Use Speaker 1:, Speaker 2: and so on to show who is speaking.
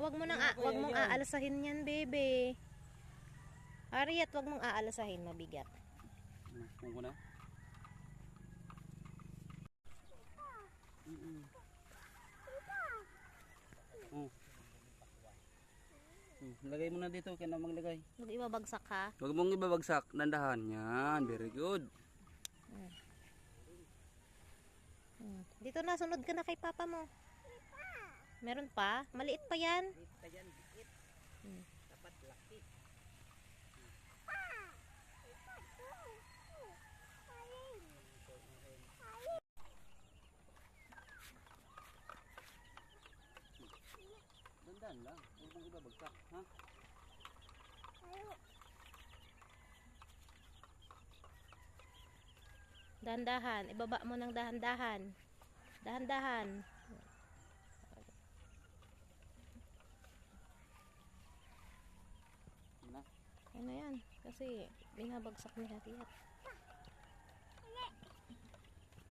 Speaker 1: Wag mong aalasahin yan, bebe. Harriet, wag mong aalasahin, mabigat.
Speaker 2: Kung ko na. Lagay mo na dito, kaya na maglagay.
Speaker 1: Huwag ibabagsak ha.
Speaker 2: Huwag mong ibabagsak, dandahan. Yan, very good.
Speaker 1: Dito na, sunod ka na kay papa mo. Meron pa? Maliit pa yan.
Speaker 2: Maliit pa yan, maliit. Dapat laki. Dandahan lang, huwag mong ibabagsak, ha?
Speaker 1: Dahan-dahan. Ibaba mo ng dahan-dahan. Dahan-dahan. Ano yan? Kasi binabagsak ni Harriet.